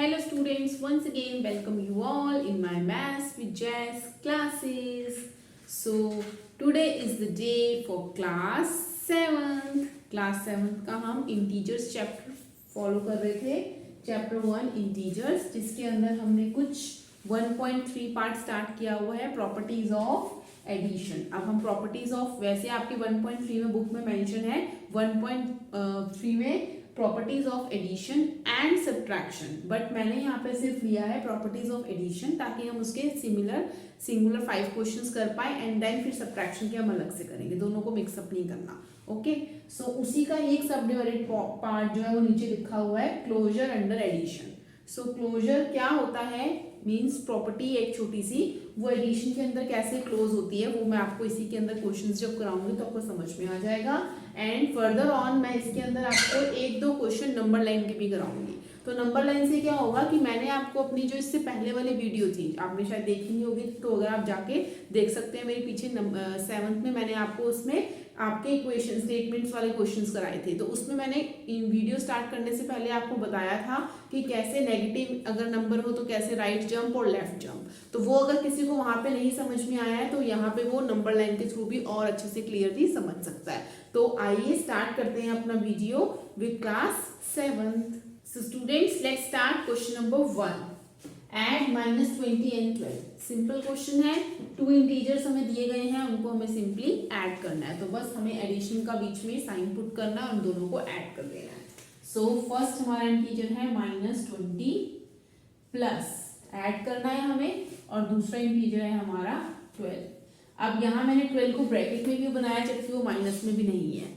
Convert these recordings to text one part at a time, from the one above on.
Hello students, once again welcome you all in my Maths with Jazz classes. So today is the day for class 7th. Class 7th का हम integers chapter follow कर रहे थे. Chapter 1 integers जिसके अंदर हमने कुछ 1.3 part start किया हुआ है प्रॉपर्टीज ऑफ एडिशन. अब हम प्रॉपर्टीज ऑफ वैसे आपके 1.3 में बुक में मेंशन है 1.3 में properties of addition and subtraction, but मैंने यहाँ पे सिर्फ लिया है प्रॉपर्टीज ऑफ एडिशन ताकि हम उसके सिंगुलर 5 क्वेश्चंस कर पाए एंड देन फिर सब्ट्रैक्शन के हम अलग से करेंगे, दोनों को मिक्सअप नहीं करना. ओके, सो उसी का एक सब डिवाइडेड पार्ट जो है वो नीचे लिखा हुआ है क्लोजर अंडर एडिशन. सो क्लोजर क्या होता है, मीन्स प्रॉपर्टी एक छोटी सी, वो एडिशन के अंदर कैसे क्लोज होती है वो मैं आपको इसी के अंदर क्वेश्चंस जब कराऊंगी तो आपको समझ में आ जाएगा. एंड फर्दर ऑन मैं इसके अंदर आपको 1-2 क्वेश्चन नंबर लाइन के भी कराऊंगी. तो नंबर लाइन से क्या होगा कि मैंने आपको अपनी जो इससे पहले वाली वीडियो थी आपने शायद देखी नहीं होगी, तो अगर आप जाके देख सकते हैं मेरे पीछे 7th में मैंने आपको उसमें आपके इक्वेशन स्टेटमेंट्स वाले क्वेश्चंस कराए थे. तो उसमें मैंने इन वीडियो स्टार्ट करने से पहले आपको बताया था कि कैसे नेगेटिव अगर नंबर हो तो कैसे राइट जंप और लेफ्ट जंप. तो वो अगर किसी को वहां पे नहीं समझ में आया है तो यहाँ पे वो नंबर लाइन के थ्रू भी और अच्छे से क्लियरली समझ सकता है. तो आइए स्टार्ट करते हैं अपना video with class 7th. So students, let's start question number 1. Add -20 and 12. Simple question है. 2 इंटीजर्स हमें दिए गए हैं, उनको हमें सिंपली ऐड करना है. तो बस हमें एडिशन का बीच में साइन पुट करना है और दोनों को ऐड कर देना है. सो फर्स्ट हमारा इंटीजर है -20 प्लस ऐड करना है हमें, और दूसरा इंटीजर है हमारा 12. अब यहाँ मैंने 12 को ब्रैकेट में भी बनाया जबकि वो माइनस में भी नहीं है.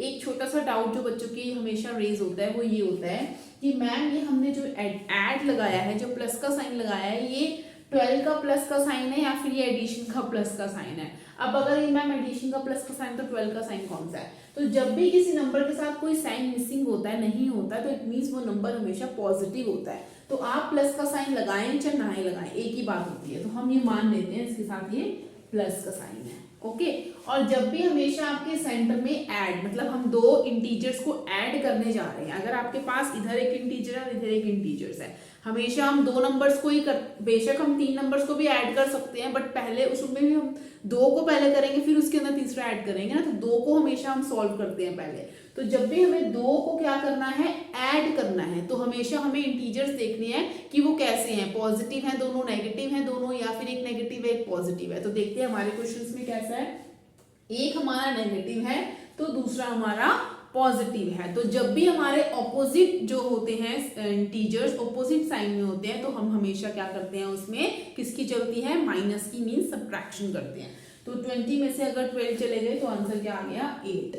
एक छोटा सा डाउट जो बच्चों की हमेशा रेज होता है वो ये होता है कि मैम ये हमने जो ऐड लगाया है, जो प्लस का साइन लगाया है, ये 12 का प्लस का साइन है या फिर ये एडिशन का प्लस का साइन है. अब अगर ये मैम एडिशन का प्लस का साइन तो 12 का साइन कौन सा है. तो जब भी किसी नंबर के साथ कोई साइन मिसिंग होता है, नहीं होता है, तो इट मीन्स वो नंबर हमेशा पॉजिटिव होता है. तो आप प्लस का साइन लगाएं चाहे ना लगाएं एक ही बात होती है. तो हम ये मान लेते हैं इसके साथ ये प्लस का साइन है. ओके, और जब भी हमेशा आपके सेंटर में ऐड, मतलब हम 2 इंटीजर्स को ऐड करने जा रहे हैं, अगर आपके पास इधर एक इंटीजर है और इधर एक इंटीजर्स है, हमेशा हम 2 नंबर्स को ही बेशक हम 3 नंबर्स को भी ऐड कर सकते हैं, बट पहले उसमें भी हम 2 को पहले करेंगे फिर उसके अंदर तीसरा ऐड करेंगे ना. तो 2 को हमेशा हम सॉल्व करते हैं पहले. तो जब भी हमें 2 को क्या करना है, ऐड करना है, तो हमेशा हमें इंटीजर्स देखने हैं कि वो कैसे हैं, पॉजिटिव हैं दोनों, नेगेटिव हैं दोनों, या फिर एक नेगेटिव है एक पॉजिटिव है. तो देखते हैं हमारे क्वेश्चंस में कैसा है. एक हमारा नेगेटिव है तो दूसरा हमारा पॉजिटिव है. तो जब भी हमारे ऑपोजिट जो होते हैं इंटीजर्स ऑपोजिट साइन में होते हैं तो हम हमेशा क्या करते हैं, उसमें किसकी चलती है, माइनस की, मीन सब्ट्रैक्शन करते हैं. तो 20 में से अगर 12 चले गए तो आंसर क्या आ गया, 8.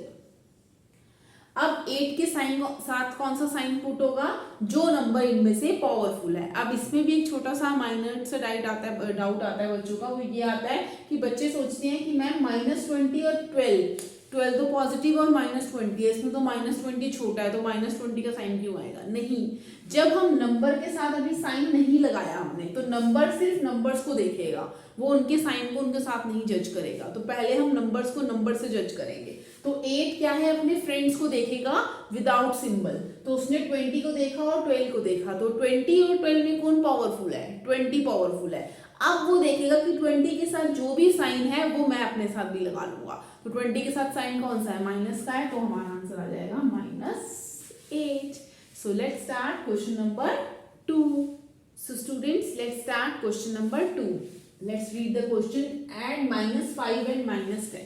अब 8 के साइन साथ कौन सा साइन पुट होगा, जो नंबर इनमें से पावरफुल है. अब इसमें भी एक छोटा सा माइनर सा डाउट आता है बच्चों का. वो ये आता है कि बच्चे सोचते हैं कि मैम -20 और 12 तो पॉजिटिव और -20 है, इसमें तो -20 छोटा है तो -20 का साइन क्यों आएगा. नहीं, जब हम नंबर के साथ अभी साइन नहीं लगाया हमने, तो नंबर सिर्फ नंबर्स को देखेगा, वो उनके साइन को उनके साथ नहीं जज करेगा. तो पहले हम नंबर्स को नंबर से जज करेंगे. तो 8 क्या है, अपने फ्रेंड्स को देखेगा विदाउट सिंबल. तो उसने 20 को देखा और 12 को देखा, तो 20 और 12 में कौन पावरफुल है, 20 पावरफुल है. अब वो देखेगा कि 20 के साथ जो भी साइन है वो मैं अपने साथ भी लगा लूंगा. तो 20 के साथ साइन कौन सा है, माइनस का है, तो हमारा आंसर आ जाएगा -8. So let's start question number 2. So students, let's start question number 2. Let's read the question. Add -5 and -10.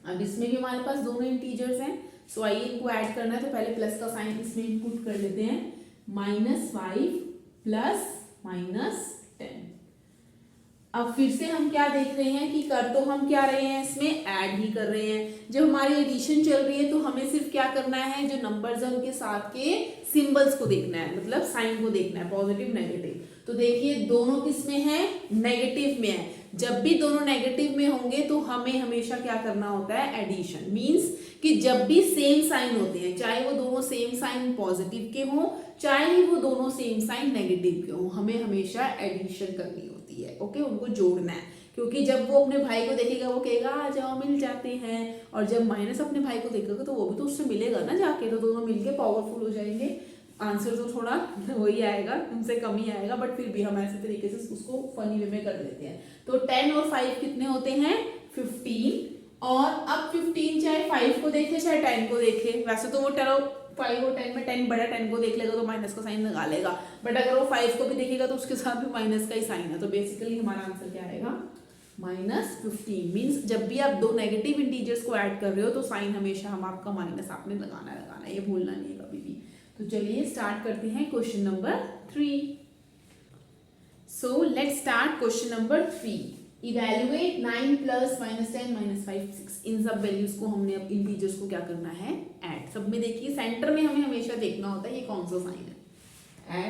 अब इसमें भी हमारे पास दोनों इंटीजर्स हैं. सो आइए इनको ऐड करना है. तो पहले प्लस का साइन इसमें इनपुट कर लेते हैं. -5 प्लस -10. अब फिर से हम क्या देख रहे हैं कि कर तो हम क्या रहे हैं, इसमें ऐड ही कर रहे हैं. जब हमारी एडिशन चल रही है तो हमें सिर्फ क्या करना है, जो नंबर्स हैं उनके साथ के सिंबल्स को देखना है, मतलब साइन को देखना है, पॉजिटिव नेगेटिव. तो देखिए दोनों किस में है, नेगेटिव में है. जब भी दोनों नेगेटिव में होंगे तो हमें हमेशा क्या करना होता है, एडिशन. मींस कि जब भी सेम साइन होते हैं, चाहे वो दोनों सेम साइन पॉजिटिव के हों चाहे वो दोनों सेम साइन नेगेटिव के हों, हमें हमेशा एडिशन करनी होती है. ओके, उनको जोड़ना है. क्योंकि जब वो अपने भाई को देखेगा वो कहेगा आ जाओ मिल जाते हैं, और जब माइनस अपने भाई को देखेगा तो वो भी तो उससे मिलेगा ना जाके, तो दोनों मिलके पावरफुल हो जाएंगे. आंसर तो थोड़ा वही आएगा, उनसे कम ही आएगा, बट फिर भी हम ऐसे तरीके से उसको फनी वे में कर देते हैं। तो 10 और 5 कितने होते हैं 15, और अब 15 चाहे 5 को देखे चाहे 10 को देखे, वैसे तो वो चलो 5 और 10 में 10 बड़ा 10 को देख लेगा तो माइनस का साइन लगा लेगा, बट अगर वो 5 को भी देखेगा तो उसके साथ भी माइनस का ही साइन है। तो बेसिकली हमारा आंसर क्या आएगा -15। मीन्स जब भी आप दो नेगेटिव इंटीजर्स को ऐड कर रहे हो तो साइन हमेशा हम आपका माइनस आपने लगाना है, ये भूलना नहीं है कभी भी। तो चलिए स्टार्ट करते हैं question number 3। So let's start question number 3। Evaluate 9 plus -10 -5 6। इन सब वैल्यूज को हमने अब इंटीजर्स को क्या करना है ऐड। सब में देखिए सेंटर में हमें हमेशा देखना होता है ये कौन सा साइन है,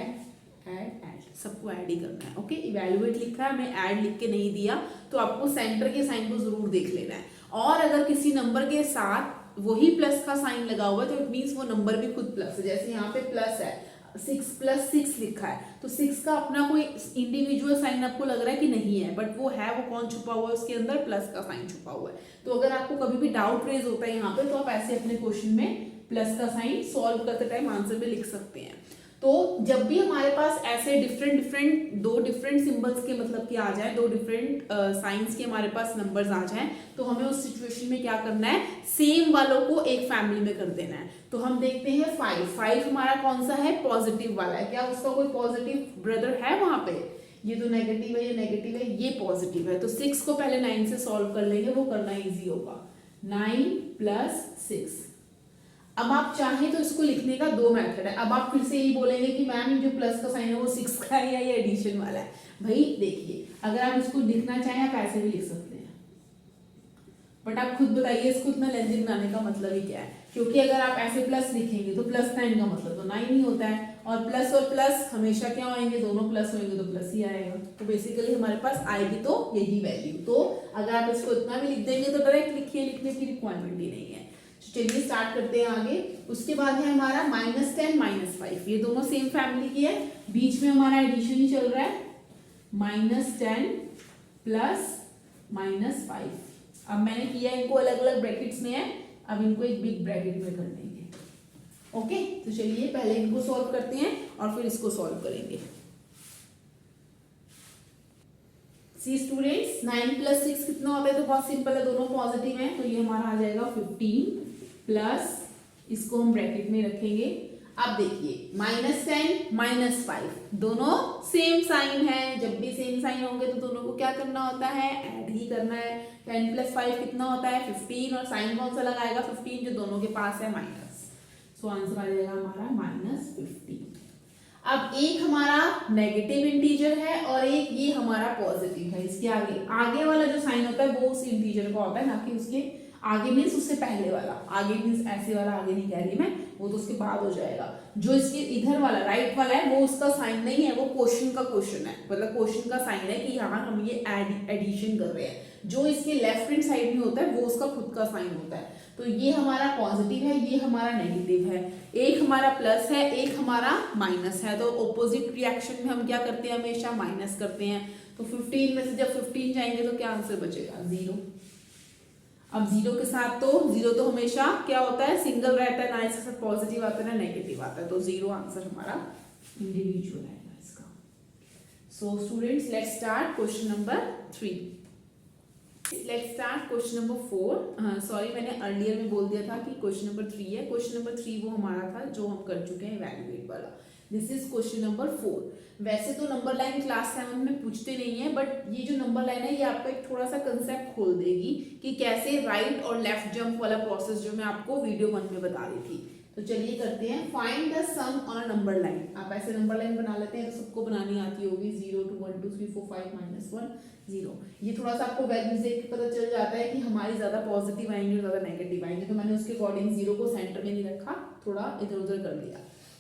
ऐड सबको ऐड ही करना है। ओके, इवेल्युएट लिखा है, हमें ऐड लिख के नहीं दिया, तो आपको सेंटर के साइन को जरूर देख लेना है। और अगर किसी नंबर के साथ वही प्लस का साइन लगा हुआ है तो इट मीन्स वो नंबर भी खुद प्लस है। जैसे यहाँ पे प्लस है, 6 + 6 लिखा है, तो 6 का अपना कोई इंडिविजुअल साइन आपको लग रहा है कि नहीं है, बट वो है, वो कौन छुपा हुआ है उसके अंदर, प्लस का साइन छुपा हुआ है। तो अगर आपको कभी भी डाउट रेज होता है यहाँ पे तो आप ऐसे अपने क्वेश्चन में प्लस का साइन सॉल्व करते टाइम आंसर में लिख सकते हैं। तो जब भी हमारे पास ऐसे दो डिफरेंट सिंबल्स के मतलब कि आ जाए, दो डिफरेंट साइंस के हमारे पास नंबर्स आ जाएं, तो हमें उस सिचुएशन में क्या करना है, सेम वालों को एक फैमिली में कर देना है। तो हम देखते हैं 5 हमारा कौन सा है, पॉजिटिव वाला है। क्या उसका कोई पॉजिटिव ब्रदर है वहां पे? ये तो नेगेटिव है, ये नेगेटिव है, ये पॉजिटिव है। तो 6 को पहले 9 से सॉल्व कर लेंगे, वो करना ईजी होगा। 9 + 6। अब आप चाहें तो इसको लिखने का 2 मेथड है। अब आप फिर से यही बोलेंगे कि मैम जो प्लस का साइन है वो 6 का है या ये एडिशन वाला है। भाई देखिए, अगर आप इसको लिखना चाहें आप ऐसे भी लिख सकते हैं, बट आप खुद बताइए इसको इतना लेंथी बनाने का मतलब ही क्या है? क्योंकि अगर आप ऐसे प्लस लिखेंगे तो प्लस 9 का मतलब तो 9 ही होता है, और प्लस हमेशा क्या होंगे, दोनों प्लस होंगे तो प्लस ही आएगा। तो बेसिकली हमारे पास आएगी तो यही वैल्यू। तो अगर आप इसको इतना भी लिख देंगे तो डायरेक्ट लिखिए, लिखने की रिक्वायरमेंट ही नहीं है। चलिए स्टार्ट करते हैं आगे। उसके बाद है हमारा -10 -5। ये दोनों सेम फैमिली की है, बीच में हमारा एडिशन ही चल रहा है। -10 + -5। अब मैंने किया इनको अलग अलग ब्रैकेट्स में है, अब इनको एक बिग ब्रैकेट में कर देंगे। ओके, तो चलिए पहले इनको सॉल्व करते हैं और फिर इसको सॉल्व करेंगे। सी स्टूडेंट्स, 9 + 6 कितना होता है? तो बहुत सिंपल है, दोनों पॉजिटिव हैं, तो ये हमारा आ जाएगा 15 प्लस, इसको हम ब्रैकेट में रखेंगे। अब देखिए -10 -5 दोनों सेम साइन है। जब भी सेम साइन होंगे तो दोनों को क्या करना होता है, ऐड ही करना है। 10 + 5 कितना होता है 15, और साइन कौन सा लगाएगा 15 जो दोनों के पास है माइनस। सो आंसर आ जाएगा हमारा -15। अब एक हमारा नेगेटिव इंटीजर है और एक ये हमारा पॉजिटिव है। इसके आगे वाला जो साइन होता है वो उस इंटीजर का होता है, ना कि उसके आगे मीन्स उससे पहले वाला। आगे मीन्स ऐसे वाला आगे नहीं कह रही मैं, वो तो उसके बाद हो जाएगा। जो इसके इधर वाला राइट वाला है वो उसका साइन नहीं है, वो क्वेश्चन का क्वेश्चन है, मतलब क्वेश्चन का साइन है कि यहाँ हम ये एडिशन कर रहे हैं। जो इसके लेफ्ट हैंड साइड में होता है वो उसका खुद का साइन होता है। तो ये हमारा पॉजिटिव है, ये हमारा नेगेटिव है। एक हमारा प्लस है, एक हमारा माइनस है। तो ऑपोजिट रिएक्शन में हम क्या करते हैं, हमेशा माइनस करते हैं। तो 15 में से जब 15 जाएंगे तो क्या आंसर बचेगा 0। अब 0 के साथ तो 0 तो हमेशा क्या होता है, सिंगल रहता है, ना इसके साथ पॉजिटिव आता है ना नेगेटिव आता है। तो 0 आंसर हमारा इंडिविजुअल आएगा इसका। So students, let's start question number 3। Let's start question number 4। Sorry, मैंने अर्लियर में बोल दिया था कि क्वेश्चन नंबर 3 है। क्वेश्चन नंबर 3 वो हमारा था जो हम कर चुके हैं इवैल्यूएट वाला। This is question number 4। वैसे तो नंबर लाइन क्लास 7 में पूछते नहीं है, बट ये जो नंबर लाइन है ये आपको एक थोड़ा सा कंसेप्ट खोल देगी कि कैसे राइट और लेफ्ट जंप वाला प्रोसेस जो मैं आपको वीडियो 1 में बता रही थी। तो चलिए करते हैं। Find the sum on number line. आप ऐसे नंबर लाइन बना लेते हैं तो सबको बनानी आती होगी। 0 2 1 2 3 4 5 -1 0। ये थोड़ा सा आपको वैल्यूज देख के पता चल जाता है कि हमारी ज्यादा पॉजिटिव आएंगे और ज्यादा नेगेटिव आएंगे। तो मैंने उसके अकॉर्डिंग 0 को सेंटर में नहीं रखा, थोड़ा इधर उधर कर दिया।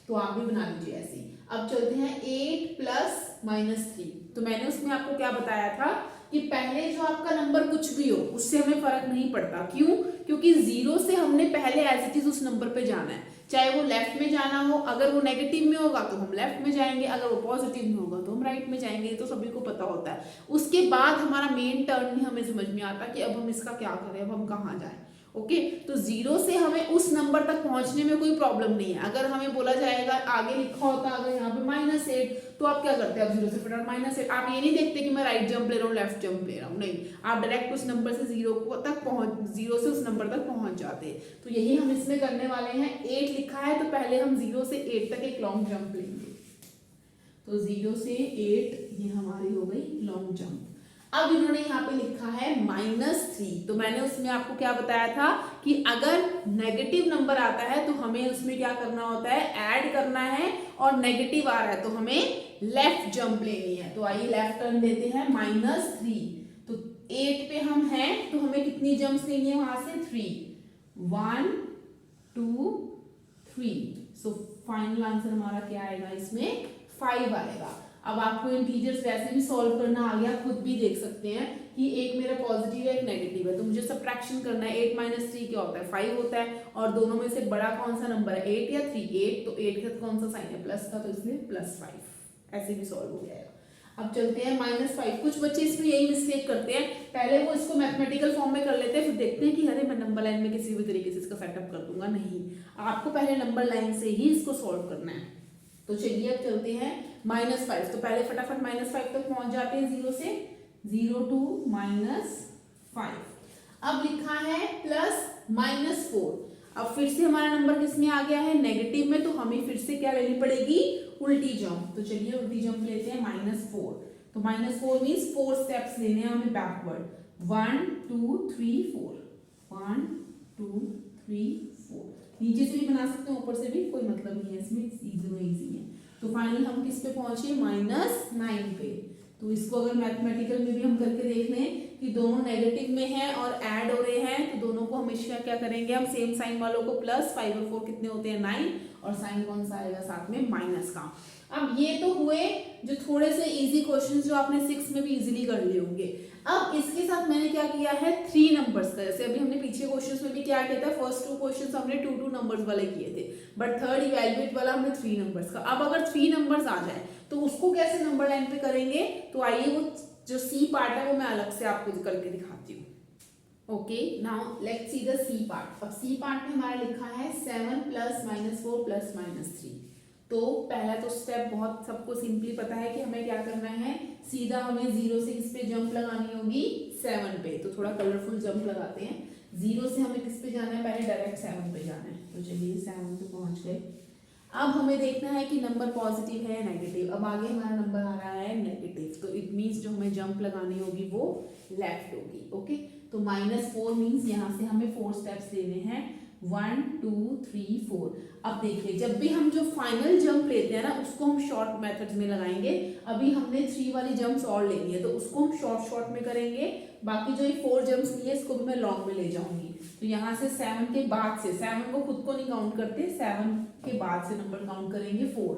तो आप भी बना लीजिए ऐसे ही। अब चलते हैं 8 + -3। तो मैंने उसमें आपको क्या बताया था कि पहले जो आपका नंबर कुछ भी हो उससे हमें फर्क नहीं पड़ता। क्यों? क्योंकि 0 से हमने पहले एज इट इज उस नंबर पे जाना है, चाहे वो लेफ्ट में जाना हो। अगर वो नेगेटिव में होगा तो हम लेफ्ट में जाएंगे, अगर वो पॉजिटिव में होगा तो हम राइट में जाएंगे। ये तो सभी को पता होता है। उसके बाद हमारा मेन टर्न ही हमें समझ में आता है कि अब हम इसका क्या करें, अब हम कहाँ जाएं। ओके। तो 0 से हमें उस नंबर तक पहुंचने में कोई प्रॉब्लम नहीं है। अगर हमें बोला जाएगा, आगे लिखा होता अगर यहाँ पे -8, तो आप क्या करते हैं, आप 0 से फटाफट -8, आप ये नहीं देखते कि मैं राइट जंप ले रहा हूँ लेफ्ट जंप ले रहा हूँ, नहीं, आप डायरेक्ट उस नंबर से 0 से उस नंबर तक पहुंच जाते हैं। तो यही हम इसमें करने वाले हैं। 8 लिखा है तो पहले हम 0 से 8 तक एक लॉन्ग जंप लेंगे। तो 0 से 8 ये हमारी हो गई लॉन्ग जंप। अब इन्होंने यहाँ पे लिखा है -3, तो मैंने उसमें आपको क्या बताया था कि अगर नेगेटिव नंबर आता है तो हमें उसमें क्या करना होता है, ऐड करना है, और नेगेटिव आ रहा है तो हमें लेफ्ट जंप लेनी है। तो आइए लेफ्ट टर्न देते हैं, -3। तो 8 पे हम हैं तो हमें कितनी जंप्स लेनी है वहां से, 3, 1 2 3। सो फाइनल आंसर हमारा क्या आएगा, इसमें 5 आएगा। अब आपको इंटीजर्स वैसे भी सॉल्व करना आ गया, खुद भी देख सकते हैं कि एक मेरा पॉजिटिव है एक नेगेटिव है, तो मुझे सबट्रैक्शन करना है। 8 - 3 क्या होता है, 5 होता है, और दोनों में से बड़ा कौन सा नंबर है, 8 या 3, 8, तो 8 का कौन सा साइन है, प्लस का, तो इसलिए +5। ऐसे भी सॉल्व हो जाएगा। अब चलते हैं -5। कुछ बच्चे इसमें यही मिस्टेक करते हैं, पहले वो इसको मैथमेटिकल फॉर्म में कर लेते हैं, फिर देखते हैं कि अरे मैं नंबर लाइन में किसी भी तरीके से इसका सेटअप कर दूंगा। नहीं, आपको पहले नंबर लाइन से ही इसको सॉल्व करना है। तो चलिए अब चलते हैं -5। तो पहले फटाफट -5 तक पहुंच जाते हैं, 0 से 0 to -5। अब लिखा है +-4। अब फिर से हमारा नंबर किस में आ गया है, नेगेटिव में, तो हमें फिर से क्या लेनी पड़ेगी, उल्टी जंप। तो चलिए उल्टी जंप लेते हैं, -4। तो -4 मीन्स 4 स्टेप्स लेने हैं हमें बैकवर्ड, 1 2 3 4, 1 2 3 4। नीचे से भी बना सकते हैं, ऊपर से भी, कोई मतलब नहीं है इसमें, इजी है। तो फाइनली हम किस पे पहुंचे, -9 पे। तो इसको अगर मैथमेटिकल में भी हम करके देख लें कि दोनों नेगेटिव में हैं और ऐड हो रहे हैं, तो दोनों को हमेशा क्या करेंगे, हम सेम साइन वालों को प्लस, 5 और 4 कितने होते हैं, 9, और साइन कौन सा आएगा साथ में, माइनस का। अब ये तो हुए जो थोड़े से इजी क्वेश्चंस जो आपने 6 में भी इजीली कर लिए होंगे। अब इसके साथ मैंने क्या किया है, 3 नंबर्स का, जैसे अभी हमने पीछे क्वेश्चंस में भी क्या किया था, फर्स्ट 2 क्वेश्चंस हमने 2 नंबर्स वाले किए थे, बट थर्ड इवैल्यूएट वाला हमने 3 नंबर्स का। अब अगर 3 नंबर्स आ जाए तो उसको कैसे नंबर लाइन पे करेंगे, तो आइए वो जो सी पार्ट है वो मैं अलग से आपको करके दिखाती हूँ। Okay, now let's see the C part. अब सी पार्ट में हमारा लिखा है 7 + -4 + -3। तो पहला तो स्टेप बहुत सबको सिंपली पता है कि हमें क्या करना है, सीधा हमें 0 से किस पे जंप लगानी होगी, 7 पे। तो थोड़ा कलरफुल जंप लगाते हैं। 0 से हमें किस पे जाना है, पहले डायरेक्ट 7 पे जाना है। तो चलिए 7 पे पहुंच गए। अब हमें देखना है कि नंबर पॉजिटिव है या नेगेटिव। अब आगे हमारा नंबर आ रहा है नेगेटिव, तो इट मीन्स जो हमें जंप लगानी होगी वो लेफ्ट होगी। ओके, तो -4 मीन्स यहाँ से हमें 4 स्टेप्स लेने हैं, 1 2 3 4। अब देखिए, जब भी हम जो फाइनल जंप लेते हैं ना, उसको हम शॉर्ट मेथड्स में लगाएंगे। अभी हमने 3 वाली जंप्स और लेनी है, तो उसको हम शॉर्ट में करेंगे। बाकी जो ये 4 जंप्स लिए, इसको भी मैं लॉन्ग में ले जाऊंगी। तो यहाँ से 7 के बाद से, 7 को खुद को नहीं काउंट करते, 7 के बाद से नंबर काउंट करेंगे 4,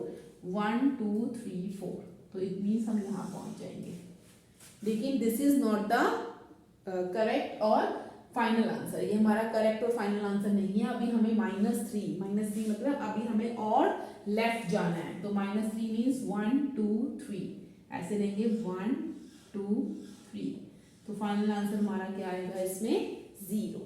1 2 3 4। तो इट मीन्स हम यहाँ पहुंच जाएंगे। लेकिन this is not the correct और फाइनल आंसर, ये हमारा करेक्ट और फाइनल आंसर नहीं है। अभी हमें -3 मतलब अभी हमें और लेफ्ट जाना है। तो -3 मीन्स 1 2 3 ऐसे लेंगे, 1 2 3। तो फाइनल आंसर हमारा क्या आएगा इसमें, 0।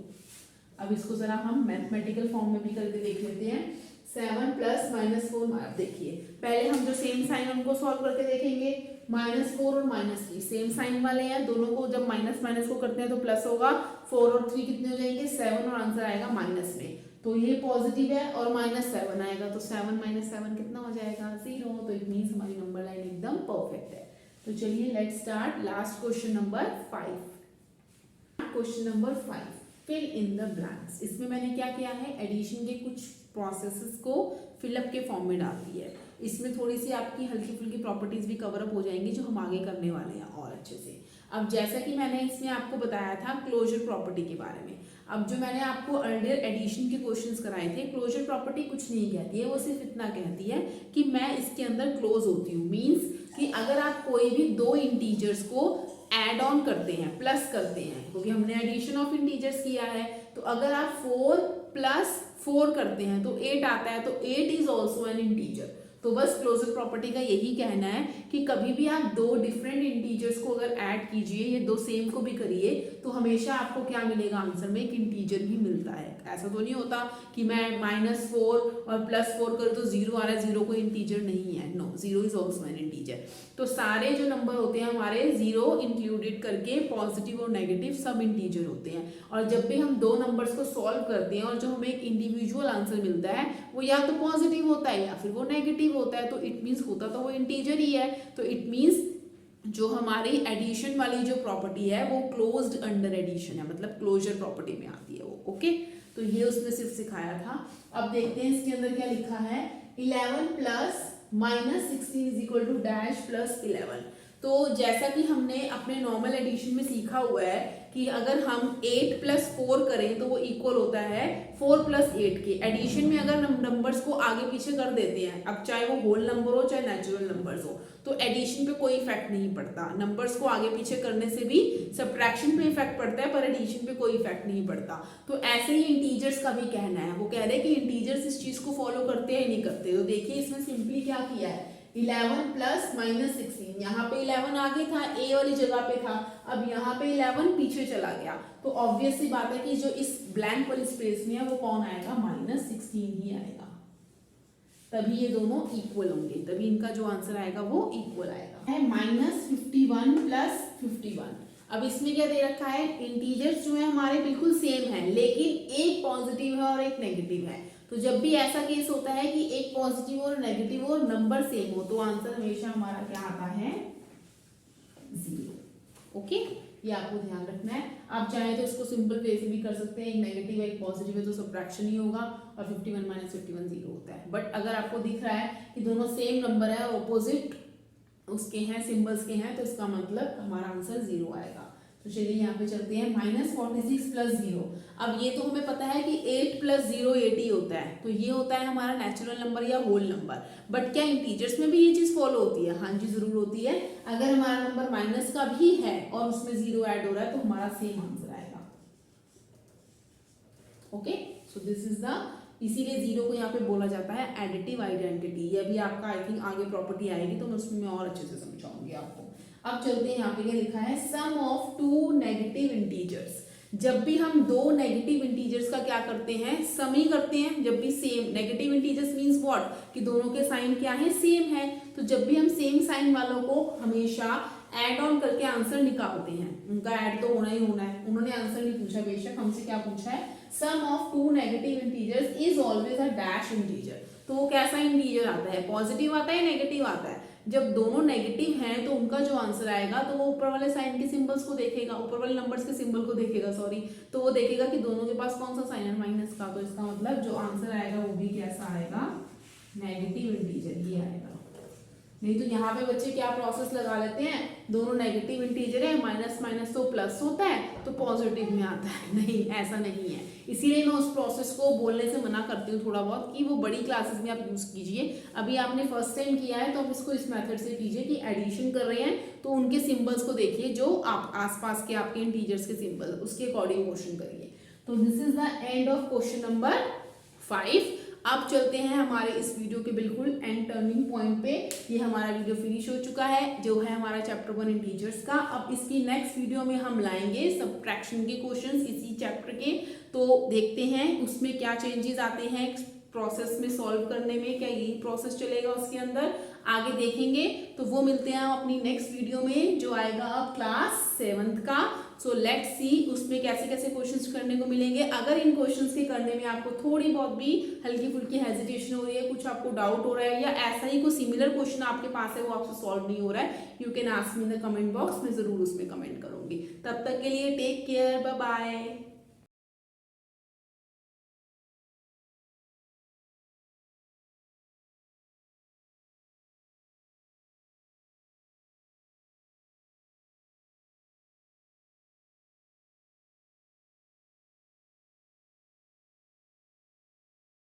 अब इसको जरा हम मैथमेटिकल फॉर्म में भी करके देख लेते हैं। 7 + -4, देखिए पहले हम जो सेम साइन उनको सॉल्व करके देखेंगे। -4 और -3 सेम साइन वाले हैं, दोनों को जब माइनस माइनस को करते हैं तो प्लस होगा। 4 और 3 कितने हो जाएंगे, 7, और आंसर आएगा माइनस में। तो ये पॉजिटिव है और -7 आएगा, तो 7 - 7 कितना हो जाएगा, 0। तो इट मीन्स हमारी नंबर लाइन एकदम परफेक्ट है। तो चलिए let's start last question number 5। Question number 5, fill in the blanks. इसमें मैंने क्या किया है, एडिशन के कुछ प्रोसेसेस को फिलअप के फॉर्म में डाल दी है। इसमें थोड़ी सी आपकी हल्की फुल्की प्रॉपर्टीज भी कवर अप हो जाएंगी, जो हम आगे करने वाले हैं और अच्छे से। अब जैसा कि मैंने इसमें आपको बताया था क्लोजर प्रॉपर्टी के बारे में। अब जो मैंने आपको अर्लियर एडिशन के क्वेश्चंस कराए थे, क्लोजर प्रॉपर्टी कुछ नहीं कहती है, वो सिर्फ इतना कहती है कि मैं इसके अंदर क्लोज होती हूँ। मीन्स कि अगर आप कोई भी 2 इंटीजर्स को एड ऑन करते हैं, प्लस करते हैं, क्योंकि हमने एडिशन ऑफ इंटीजर्स किया है, तो अगर आप 4 + 4 करते हैं तो 8 आता है, तो 8 इज ऑल्सो एन इंटीजर। तो तो बस क्लोजर प्रॉपर्टी का यही कहना है कि कभी भी आप दो डिफरेंट इंटीजर्स को अगर ऐड कीजिए या दो सेम को भी करिए तो हमेशा आपको क्या मिलेगा आंसर में, एक इंटीजर ही मिलता है। ऐसा तो नहीं होता कि मैं -4 और +4 करूँ तो 0 आ रहा है, 0 कोई इंटीजर नहीं है। No, 0 is also an integer. तो सारे जो नंबर होते हैं हमारे 0 इंक्लूडेड करके पॉजिटिव और नेगेटिव सब इंटीजर होते हैं। और जब भी हम दो नंबर्स को सॉल्व करते हैं और जो हमें एक इंडिविजुअल आंसर मिलता है वो या तो पॉजिटिव होता है या फिर वो नेगेटिव होता है, तो इट मीन्स होता तो वो इंटीजर ही है। तो इट मीन्स जो हमारी एडिशन वाली जो प्रॉपर्टी है वो क्लोज्ड अंडर एडिशन है, मतलब क्लोजर प्रॉपर्टी में आती है वो। ओके, तो ये उसमें सिर्फ सिखाया था। अब देखते हैं इसके अंदर क्या लिखा है। 11 plus -16 is equal to dash plus 11। तो जैसा कि हमने अपने नॉर्मल एडिशन में सीखा हुआ है कि अगर हम 8 + 4 करें तो वो इक्वल होता है 4 + 8 के। एडिशन में अगर हम नंबर्स को आगे पीछे कर देते हैं, अब चाहे वो होल नंबर हो चाहे नेचुरल नंबर्स हो, तो एडिशन पे कोई इफेक्ट नहीं पड़ता। नंबर्स को आगे पीछे करने से भी सब्ट्रैक्शन पे इफेक्ट पड़ता है, पर एडिशन पे कोई इफेक्ट नहीं पड़ता। तो ऐसे ही इंटीजर्स का भी कहना है। वो कह रहे हैं कि इंटीजर्स इस चीज को फॉलो करते हैं नहीं करते। तो देखिए इसमें सिंपली क्या किया है, 11 प्लस -16, यहाँ पे 11 आगे था, ए वाली जगह पे था, अब यहाँ पे 11 पीछे चला गया। तो ऑब्वियस सी बात है कि जो इस ब्लैंक वाली स्पेस में है वो कौन आएगा, -16 ही आएगा। तभी ये दोनों इक्वल होंगे, तभी इनका जो आंसर आएगा वो इक्वल आएगा। है -51 + 51। अब इसमें क्या दे रखा है, इंटीजर्स जो है हमारे बिल्कुल सेम है लेकिन एक पॉजिटिव है और एक नेगेटिव है। तो जब भी ऐसा केस होता है कि एक पॉजिटिव और नेगेटिव और नंबर सेम हो तो आंसर हमेशा हमारा क्या आता है, 0। ओके, ये आपको ध्यान रखना है। आप चाहे तो इसको सिंपल वे से भी कर सकते हैं, एक नेगेटिव एक पॉजिटिव है तो सब्ट्रैक्शन ही होगा और 51 - 51 0 होता है। बट अगर आपको दिख रहा है कि दोनों सेम नंबर है, ऑपोजिट उसके हैं, सिंबल्स के हैं, तो इसका मतलब हमारा आंसर 0 आएगा। तो चलिए यहाँ पे चलते हैं, -46 + 0। अब ये तो हमें पता है कि 8 + 0 8 ही होता है, तो ये होता है हमारा नेचुरल नंबर या होल नंबर। बट क्या इंटीजर्स में भी ये चीज फॉलो होती है? हाँ जी, जरूर होती है। अगर हमारा नंबर माइनस का भी है और उसमें 0 ऐड हो रहा है तो हमारा सेम आंसर आएगा। Okay, so this is the, इसीलिए 0 को यहाँ पे बोला जाता है एडिटिव आइडेंटिटी। ये भी आपका आई थिंक आगे प्रॉपर्टी आएगी तो मैं उसमें और अच्छे से समझाऊंगी आपको। अब चलते हैं, यहाँ पे क्या लिखा है, सम ऑफ 2 नेगेटिव इंटीजर्स। जब भी हम दो नेगेटिव इंटीजर्स का क्या करते हैं, सम ही करते हैं। जब भी same negative integers means what, कि दोनों के साइन क्या है, सेम है। तो जब भी हम सेम साइन वालों को हमेशा ऐड ऑन करके आंसर निकालते हैं, उनका ऐड तो होना ही होना है। उन्होंने आंसर नहीं पूछा, बेशक हमसे क्या पूछा है, sum of 2 negative integers is always a dash integer. तो वो कैसा इंटीजर आता है, पॉजिटिव आता है, नेगेटिव आता है? जब दोनों नेगेटिव हैं तो उनका जो आंसर आएगा तो वो ऊपर वाले साइन के सिंबल्स को देखेगा, ऊपर वाले नंबर्स के सिंबल को देखेगा, सॉरी। तो वो देखेगा कि दोनों के पास कौन सा साइन है, माइनस का। तो इसका मतलब जो आंसर आएगा वो भी कैसा आएगा, नेगेटिव इंटीजर ही आएगा। नहीं तो यहाँ पे बच्चे क्या प्रोसेस लगा लेते हैं, दोनों नेगेटिव इंटीजर है, माइनस माइनस तो प्लस होता है तो पॉजिटिव में आता है। नहीं, ऐसा नहीं है। इसीलिए मैं उस प्रोसेस को बोलने से मना करती हूँ थोड़ा बहुत, कि वो बड़ी क्लासेस में आप यूज कीजिए। अभी आपने फर्स्ट टाइम किया है तो आप इसको इस मेथड से कीजिए कि एडिशन कर रहे हैं तो उनके सिंबल्स को देखिए, जो आप आसपास के आपके इंटीजर्स के सिंबल, उसके अकॉर्डिंग क्वेश्चन करिए। तो this is the end of question number 5। अब चलते हैं हमारे इस वीडियो के बिल्कुल एंड टर्निंग पॉइंट पे। ये हमारा वीडियो फिनिश हो चुका है, जो है हमारा चैप्टर 1 इंटीजर्स का। अब इसकी नेक्स्ट वीडियो में हम लाएंगे सब्ट्रैक्शन के क्वेश्चंस इसी चैप्टर के। तो देखते हैं उसमें क्या चेंजेस आते हैं प्रोसेस में सॉल्व करने में, क्या यही प्रोसेस चलेगा उसके अंदर, आगे देखेंगे। तो वो मिलते हैं हम अपनी नेक्स्ट वीडियो में, जो आएगा अब क्लास 7th का। सो लेट्स सी उसमें कैसे कैसे क्वेश्चंस करने को मिलेंगे। अगर इन क्वेश्चंस के करने में आपको थोड़ी बहुत भी हल्की फुल्की हेजिटेशन हो रही है, कुछ आपको डाउट हो रहा है, या ऐसा ही कोई सिमिलर क्वेश्चन आपके पास है वो आपसे सॉल्व नहीं हो रहा है, you can ask me in the comment box. मैं जरूर उसमें कमेंट करूंगी। तब तक के लिए टेक केयर, बाय बाय।